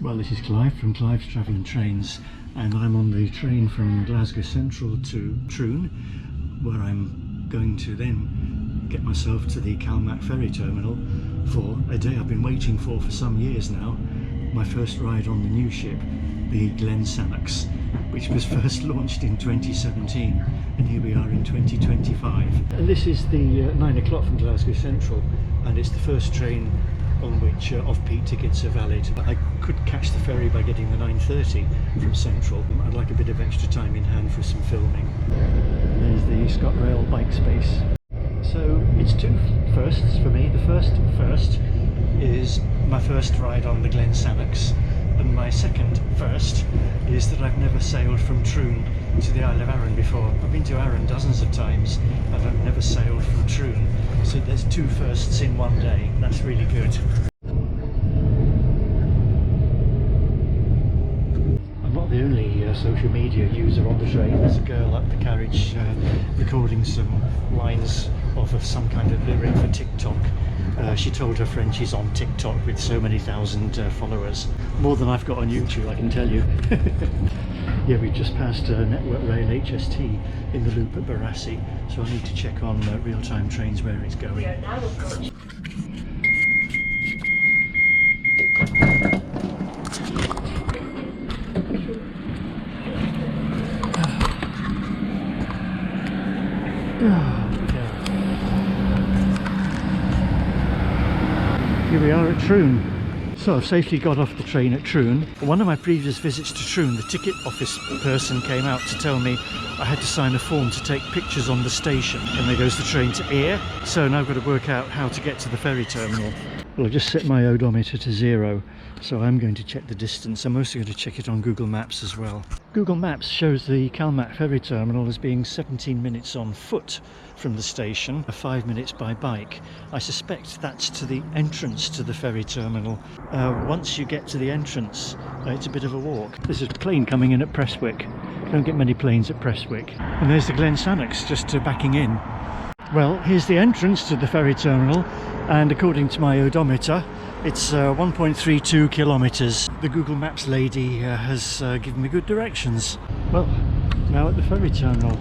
Well, this is Clive from Clive's Travelling Trains, and I'm on the train from Glasgow Central to Troon, where I'm going to then get myself to the CalMac ferry terminal for a day I've been waiting for some years now. My first ride on the new ship, the Glen Sannox, which was first launched in 2017, and here we are in 2025. And this is the 9 o'clock from Glasgow Central, and it's the first train on which off-peak tickets are valid. I could catch the ferry by getting the 9:30 from Central. I'd like a bit of extra time in hand for some filming. There's the ScotRail bike space. So it's two firsts for me. The first is my first ride on the Glen Sannox, and my second first is that I've never sailed from Troon to the Isle of Arran before. I've been to Arran dozens of times, and I've never sailed from Troon. So there's two firsts in one day. That's really good. I'm not the only social media user on the train. There's a girl up the carriage recording some lines of some kind of lyric for TikTok. She told her friend she's on TikTok with so many thousand followers. More than I've got on YouTube, I can tell you. Yeah, we've just passed Network Rail HST in the loop at Barassi, so I need to check on real-time trains where it's going. Here we are at Troon. So I've safely got off the train at Troon. One of my previous visits to Troon, the ticket office person came out to tell me I had to sign a form to take pictures on the station, and there goes the train to Ayr. So now I've got to work out how to get to the ferry terminal. Well, I've just set my odometer to 0, so I'm going to check the distance. I'm also going to check it on Google Maps as well. Google Maps shows the CalMac ferry terminal as being 17 minutes on foot from the station, 5 minutes by bike. I suspect that's to the entrance to the ferry terminal. Once you get to the entrance, it's a bit of a walk. There's a plane coming in at Prestwick. Don't get many planes at Prestwick. And there's the Glen Sannox just backing in. Well, here's the entrance to the ferry terminal, and according to my odometer, it's 1.32 kilometres. The Google Maps lady has given me good directions. Well, now at the ferry terminal,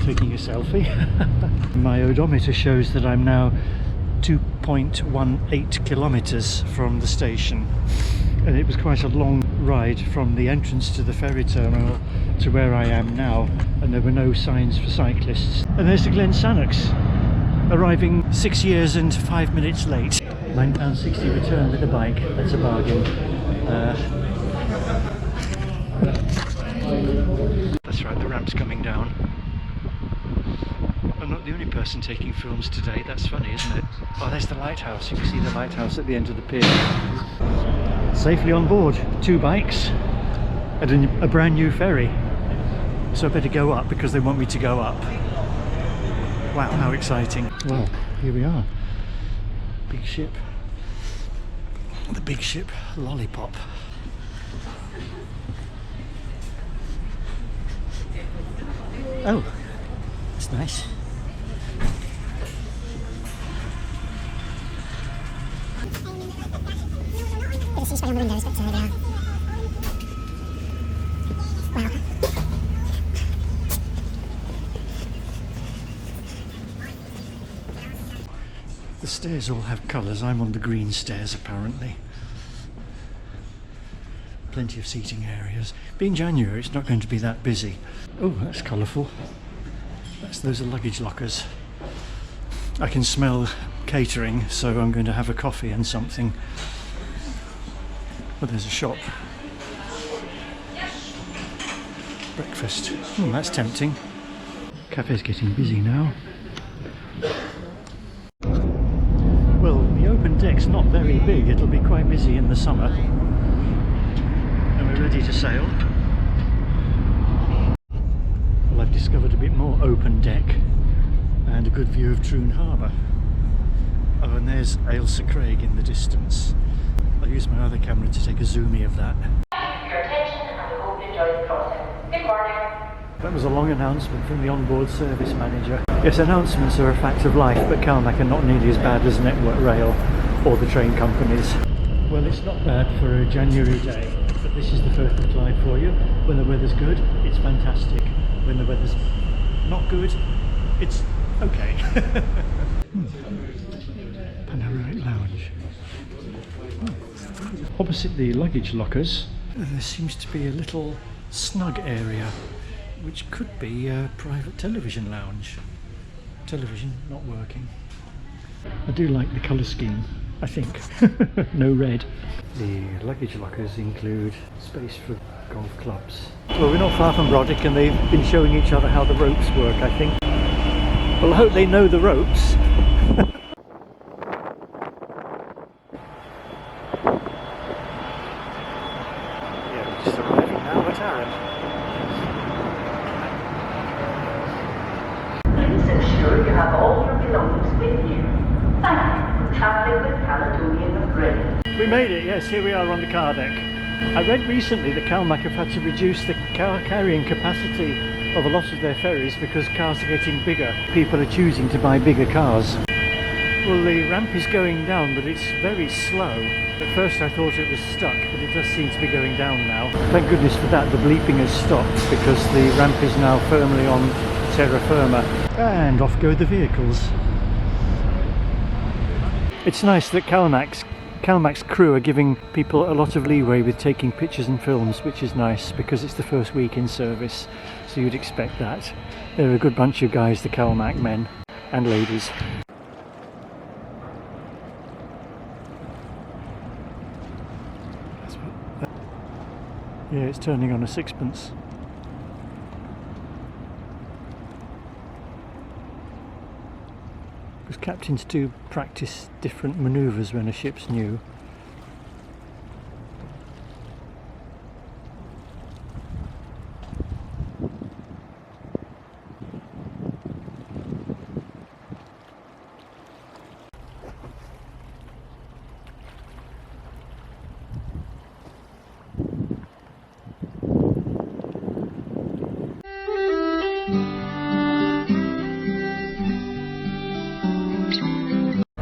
taking a selfie. My odometer shows that I'm now 2.18 kilometres from the station, and it was quite a long ride from the entrance to the ferry terminal to where I am now, and there were no signs for cyclists. And there's the Glen Sannox, arriving 6 years and 5 minutes late. £9.60 return with a bike. That's a bargain. That's right, the ramp's coming down. I'm not the only person taking films today. That's funny, isn't it? Oh, there's the lighthouse. You can see the lighthouse at the end of the pier. Safely on board, 2 bikes and a brand new ferry. So I better go up because they want me to go up. Wow, how exciting. Well, here we are. Big ship. The big ship Lollipop. Oh, that's nice. Bit of sea spray on the windows, but there we are. Wow. The stairs all have colours. I'm on the green stairs apparently. Plenty of seating areas. Being January, it's not going to be that busy. Oh, that's colourful. Those are luggage lockers. I can smell catering, so I'm going to have a coffee and something. Oh, there's a shop. Breakfast. That's tempting. Cafe's getting busy now. Well, the open deck's not very big. It'll be quite busy in the summer. And we're ready to sail. Well, I've discovered a bit more open deck and a good view of Troon Harbour. Oh, and there's Ailsa Craig in the distance. I'll use my other camera to take a zoomie of that. Your attention, and we hope you enjoy the crossing. Good morning. That was a long announcement from the onboard service manager. Yes, announcements are a fact of life, but CalMac are not nearly as bad as Network Rail. or the train companies. Well, it's not bad for a January day, but this is the Firth of Clyde for you. When the weather's good, it's fantastic. When the weather's not good, it's okay. Panoramic lounge. Opposite the luggage lockers, there seems to be a little snug area, which could be a private television lounge. Television not working. I do like the colour scheme, I think. No red. The luggage lockers include space for golf clubs. Well, we're not far from Brodick and they've been showing each other how the ropes work, I think. Well, I hope they know the ropes. Yeah, we're just arriving now at Arran. Please ensure you have all your belongings with you. Thank you for travelling with Caledonian Marine. We made it, yes, here we are on the car deck. I read recently that CalMac have had to reduce the car carrying capacity of a lot of their ferries because cars are getting bigger. People are choosing to buy bigger cars. Well, the ramp is going down, but it's very slow. At first I thought it was stuck, but it does seem to be going down now. Thank goodness for that, the bleeping has stopped because the ramp is now firmly on terra firma. And off go the vehicles. It's nice that CalMac's crew are giving people a lot of leeway with taking pictures and films, which is nice because it's the first week in service, so you'd expect that. They're a good bunch of guys, the CalMac men and ladies. Yeah, it's turning on a sixpence. Because captains do practice different manoeuvres when a ship's new.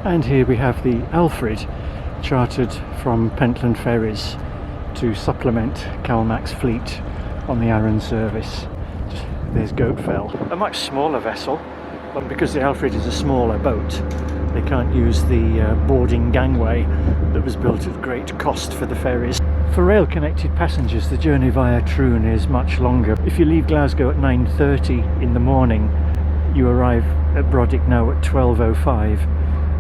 And here we have the Alfred, chartered from Pentland Ferries to supplement CalMac's fleet on the Arran service. There's Goatfell, a much smaller vessel, but because the Alfred is a smaller boat, they can't use the boarding gangway that was built at great cost for the ferries. For rail-connected passengers, the journey via Troon is much longer. If you leave Glasgow at 9:30 in the morning, you arrive at Brodick now at 12:05.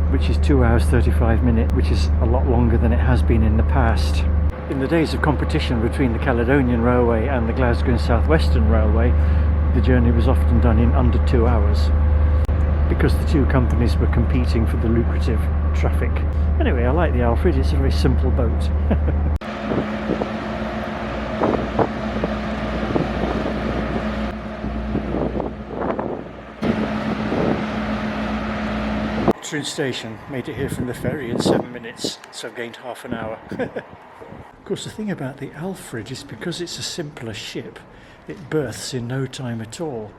Which is 2 hours 35 minutes, which is a lot longer than it has been in the past. In the days of competition between the Caledonian Railway and the Glasgow and South Western Railway, the journey was often done in under 2 hours because the two companies were competing for the lucrative traffic. Anyway, I like the Alfred, it's a very simple boat. Troon station, made it here from the ferry in 7 minutes, so I've gained half an hour. Of course, the thing about the Alfred is because it's a simpler ship, it berths in no time at all.